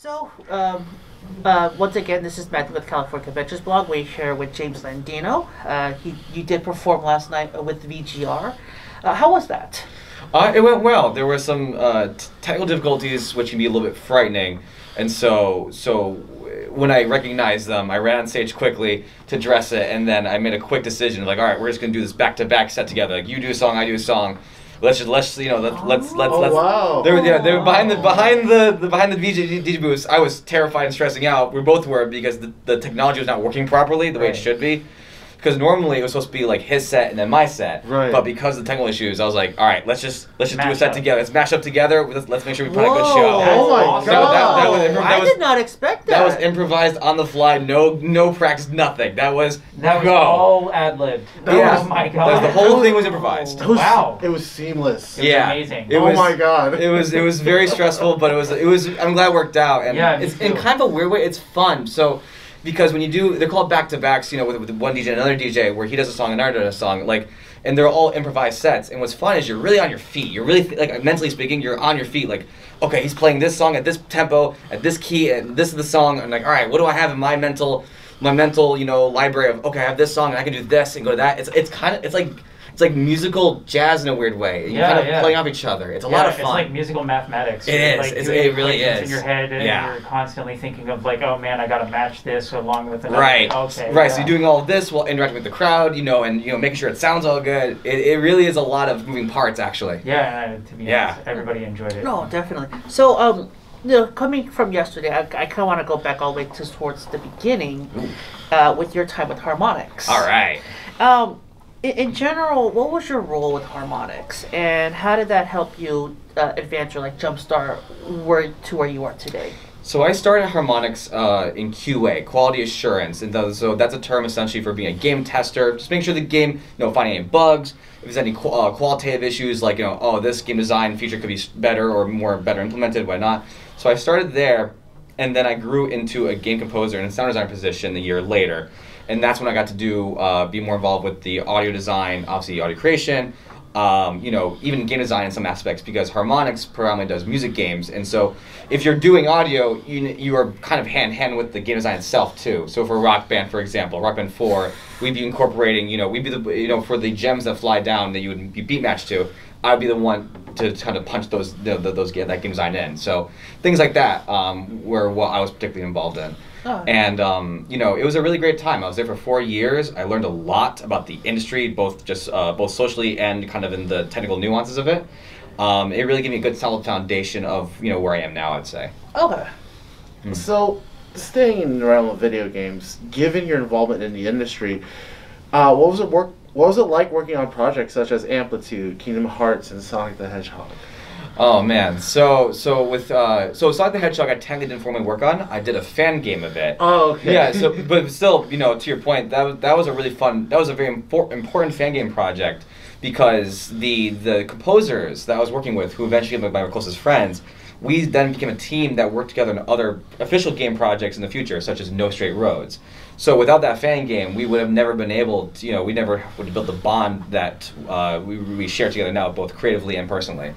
So, once again, this is Matthew with California Conventions Blog. We're here with James Landino. You did perform last night with VGR. How was that? It went well. There were some technical difficulties, which can be a little bit frightening, and so when I recognized them, I ran on stage quickly to address it, and then I made a quick decision, like, all right, we're just gonna do this back-to-back set together. Like, you do a song, I do a song. Let's let's. Wow. They were behind the DJ booth. I was terrified and stressing out. We both were because the technology was not working properly the way it should be. Because normally it was supposed to be like his set and then my set, right? But because of the technical issues, I was like, all right, let's just do a set together. Let's mash up together. Let's make sure we put on a good show. Oh my god! I did not expect that. That was improvised on the fly. No practice. Nothing. That was all ad libbed. Yeah. Oh my god! The whole thing was improvised. Wow! It was seamless. It was amazing. Oh my god! It was very stressful, but it was. I'm glad it worked out. And yeah, it's in kind of a weird way. It's fun. So. Because when you do, they're called back-to-backs, you know, with one DJ and another DJ, where he does a song and another does a song, like, and they're all improvised sets. And what's fun is you're really on your feet. You're really, like, mentally speaking, you're on your feet. Like, okay, he's playing this song at this tempo, at this key, and this is the song. And like, all right, what do I have in my mental, you know, library of? Okay, I have this song, and I can do this and go to that. It's like musical jazz in a weird way. You're kind of playing off each other. It's a lot of fun. It's like musical mathematics. It is. Like It really is. In your head, and you're constantly thinking of like, oh man, I got to match this along with another. Right. Okay. Right. So you're doing all of this while interacting with the crowd, you know, and making sure it sounds all good. It really is a lot of moving parts, actually. Yeah. To be honest, everybody enjoyed it. No, definitely. So, coming from yesterday, I kind of want to go back all the way towards the beginning, with your time with Harmonix. All right. In general, what was your role with Harmonix, and how did that help you advance or like jumpstart to where you are today? So I started Harmonix in QA, quality assurance, and so that's a term essentially for being a game tester, just making sure the game, finding any bugs, if there's any qualitative issues like, oh, this game design feature could be better or better implemented, why not? So I started there, and then I grew into a game composer and a sound design position a year later. And that's when I got to be more involved with the audio design, obviously audio creation, even game design in some aspects, because Harmonix predominantly does music games. And so if you're doing audio, you are kind of hand-in-hand with the game design itself too. So for Rock Band, for example, Rock Band 4, we'd be incorporating, we'd be the, for the gems that fly down that you would be beat matched to, I'd be the one to kind of punch that game design in. So things like that were what I was particularly involved in. Oh. And it was a really great time. I was there for 4 years. I learned a lot about the industry, both socially and kind of in the technical nuances of it. It really gave me a good solid foundation of where I am now, I'd say. Okay. So, staying in the realm of video games, given your involvement in the industry, what was it like working on projects such as Amplitude, Kingdom Hearts, and Sonic the Hedgehog? Oh man, so with Sonic the Hedgehog, I technically didn't formally work on. I did a fan game of it. Oh, okay. Yeah, but still, to your point, that was a really fun. That was a very important fan game project, because the composers that I was working with, who eventually became my closest friends, we then became a team that worked together on other official game projects in the future, such as No Straight Roads. So without that fan game, we would have never been able to, we never would have built the bond that we share together now, both creatively and personally.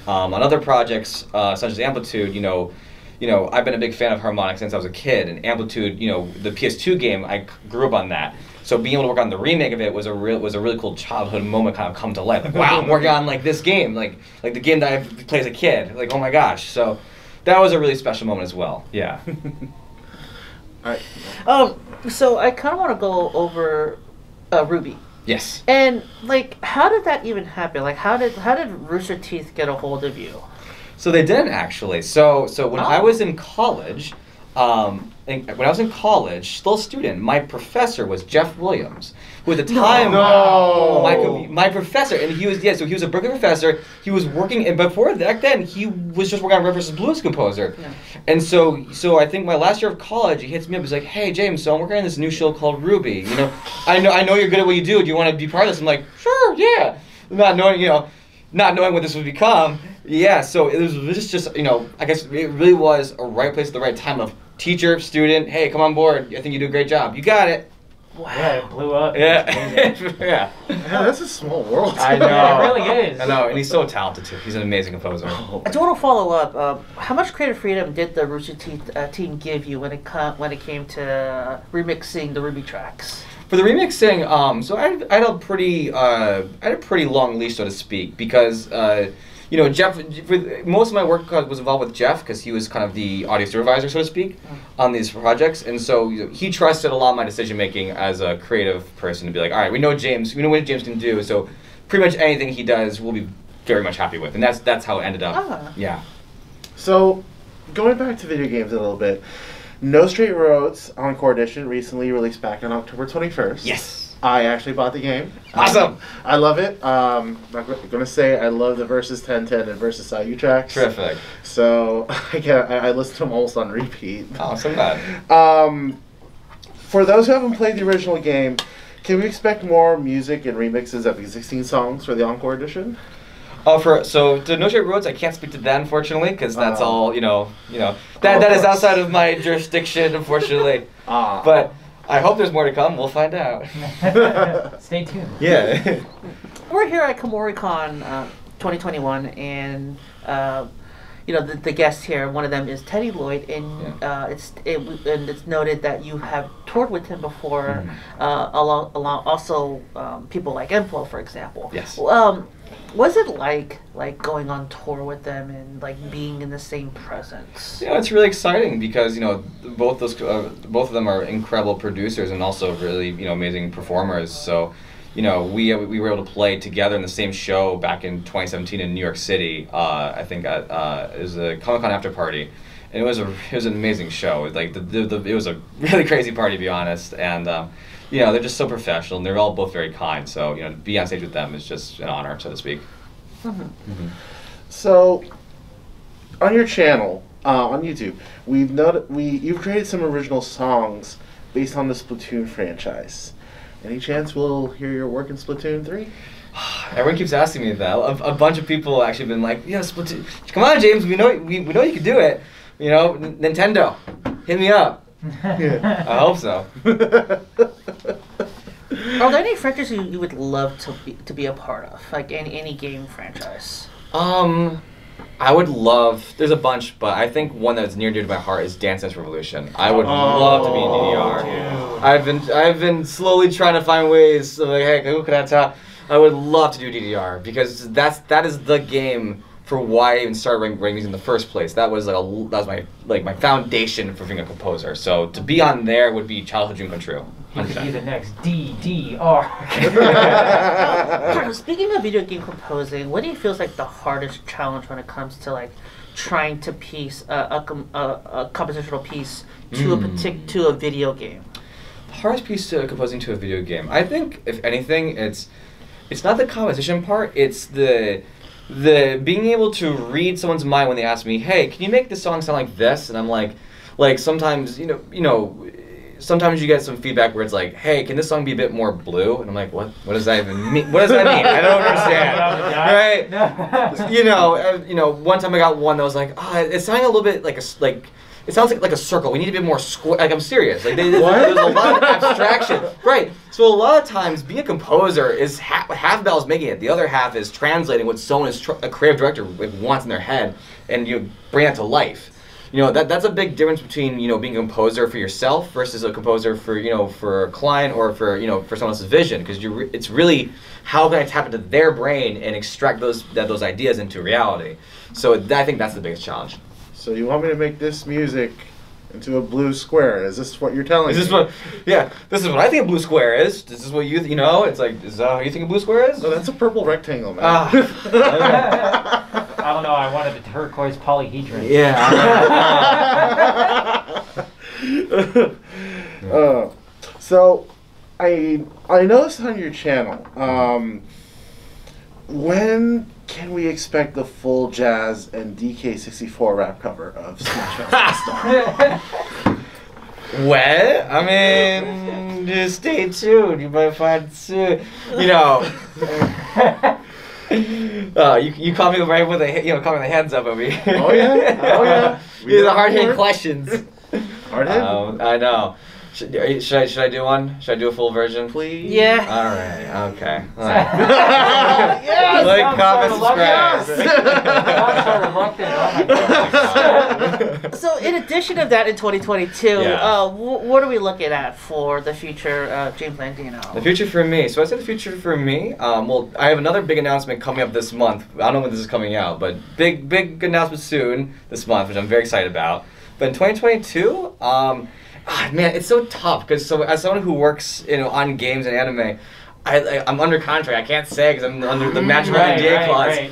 On other projects, such as Amplitude, I've been a big fan of Harmonix since I was a kid, and Amplitude, the PS2 game, I grew up on that. So being able to work on the remake of it was a really cool childhood moment, kind of come to life. Like, wow, I'm working on like this game, like the game that I played as a kid. Like, oh my gosh. So that was a really special moment as well. Yeah. All right. So I kind of want to go over RWBY. Yes. And like, how did that even happen? Like, how did Rooster Teeth get a hold of you? So they didn't actually. So when I was in college, still a student, my professor was Jeff Williams, who at the time my professor, and he was a Berkeley professor. He was working, and back then he was just working on Red vs. Blue as composer. Yeah. And so I think my last year of college, he hits me up. He's like, "Hey James, so I'm working on this new show called RWBY. I know you're good at what you do. Do you want to be part of this?" I'm like, "Sure, yeah." Not knowing what this would become. Yeah. So it was just I guess it really was a right place at the right time of teacher, student. Hey, come on board. I think you do a great job. You got it. Yeah, it blew up. Yeah. It's amazing. Yeah. Yeah, that's a small world. I know. Yeah, it really is. I know, and he's so talented too. He's an amazing composer. Oh. I do want to follow up. How much creative freedom did the Rooster Teeth team give you when it came to remixing the RWBY tracks? For the remixing, so I had a pretty long leash, so to speak, because Jeff. Most of my work was involved with Jeff because he was kind of the audio supervisor, so to speak, on these projects, and so he trusted a lot of my decision making as a creative person to be like, all right, we know what James can do, so pretty much anything he does, we'll be very much happy with, and that's how it ended up. Ah. Yeah. So, going back to video games a little bit, No Straight Roads Encore Edition recently released back on October 21st. Yes. I actually bought the game. Awesome. I love it. I'm not going to say I love the Versus 1010 and Versus IU tracks. Terrific. So I listen to them almost on repeat. Oh, so glad. For those who haven't played the original game, can we expect more music and remixes of existing songs for the Encore Edition? So to No Straight Roads, I can't speak to that unfortunately because that's all that is outside of my jurisdiction, unfortunately. But I hope there's more to come. We'll find out. Stay tuned. Yeah. We're here at Kumoricon 2021, and the guests here. One of them is TeddyLoid, and it's noted that you have toured with him before, along also people like M-Flo, for example. Yes. Was it like going on tour with them and like being in the same presence? Yeah, it's really exciting because both of them are incredible producers and also really amazing performers. So we were able to play together in the same show back in 2017 in New York City. I think it was a Comic-Con after party, and it was an amazing show. It was a really crazy party, to be honest, and. They're just so professional, and they're all both very kind. So, to be on stage with them is just an honor, so to speak. So, on your channel, on YouTube, you've created some original songs based on the Splatoon franchise. Any chance we'll hear your work in Splatoon 3? Everyone keeps asking me that. A bunch of people actually been like, Splatoon. Come on, James, we know you can do it. Nintendo, hit me up. Yeah. I hope so. Are there any franchises you would love to be a part of, like any game franchise? I would love. There's a bunch, but I think one that's near and dear to my heart is Dance Dance Revolution. I would love to be in DDR. Dude. I've been slowly trying to find ways. So hey, who could I tell? I would love to do DDR because that is the game for why I even started writing in the first place. That was my foundation for being a composer. So to be on there would be childhood dream come true. He could be the next DDR. Speaking of video game composing, what do you feel is like the hardest challenge when it comes to like trying to piece a compositional piece to a video game? The hardest piece to composing to a video game. I think if anything, it's not the composition part. It's the being able to read someone's mind when they ask me, hey, can you make this song sound like this? And I'm like sometimes, sometimes you get some feedback where it's like, hey, can this song be a bit more blue? And I'm like, what does that even mean? What does that mean? I don't understand. Right? One time I got one that was like, it's sounding a little bit it sounds like a circle. We need a bit more square. Like, I'm serious. Like, there's a lot of abstraction. Right. So a lot of times, being a composer is half about is making it. The other half is translating what someone a creative director wants in their head, and you bring that to life. That's a big difference between being a composer for yourself versus a composer for a client or for someone else's vision. Because it's really how can I tap into their brain and extract those ideas into reality. So I think that's the biggest challenge. So you want me to make this music into a blue square? Is this what you're telling me? This is what I think a blue square is. This is what it's like, is that how you think a blue square is? No, that's a purple rectangle, man. I don't know, I wanted a turquoise polyhedron. Yeah. So, I noticed on your channel, when can we expect the full jazz and DK64 rap cover of Smash Mouth Star? Well, I mean, just stay tuned. You might find soon. You caught me right with caught me the hands up over here. Oh yeah. These are hard-hitting questions. Hard-hitting? I know. Should I do one? Should I do a full version? Please. Yeah. All right. Okay. All right. Yes! Like, comment, subscribe. So, in addition of that, in 2022, Yeah. what are we looking at for the future of James Landino? The future for me. So I said the future for me. Well, I have another big announcement coming up this month. I don't know when this is coming out, but big announcement soon this month, which I'm very excited about. But in 2022, man, it's so tough because as someone who works, on games and anime, I'm under contract. I can't say because I'm under the matrimonial NDA clause. Right.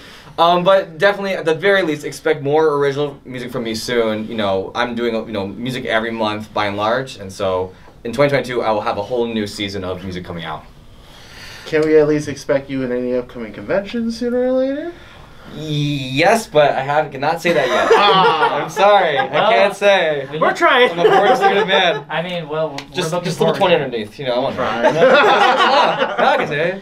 But definitely, at the very least, expect more original music from me soon. I'm doing music every month by and large, and so in 2022, I will have a whole new season of music coming out. Can we at least expect you in any upcoming conventions sooner or later? Yes, but I cannot say that yet. I'm sorry, I can't say. We're trying. I'm a boring secret man. I mean, well, Just we're little 20 underneath, I want Try. I can say.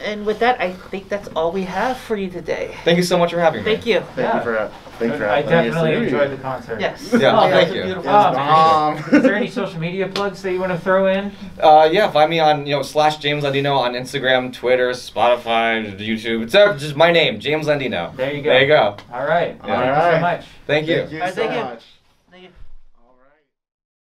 And with that, I think that's all we have for you today. Thank you so much for having me. Thank you. Thank you for I definitely enjoyed the concert. Yes. Yeah, Oh, thank that's a you. beautiful Is there any social media plugs that you want to throw in? Yeah, find me on /James Landino on Instagram, Twitter, Spotify, YouTube. It's just my name, James Landino. There you go. There you go. All right. Yeah. Thank you so much. Thank you. Thank you All right, so thank you. much.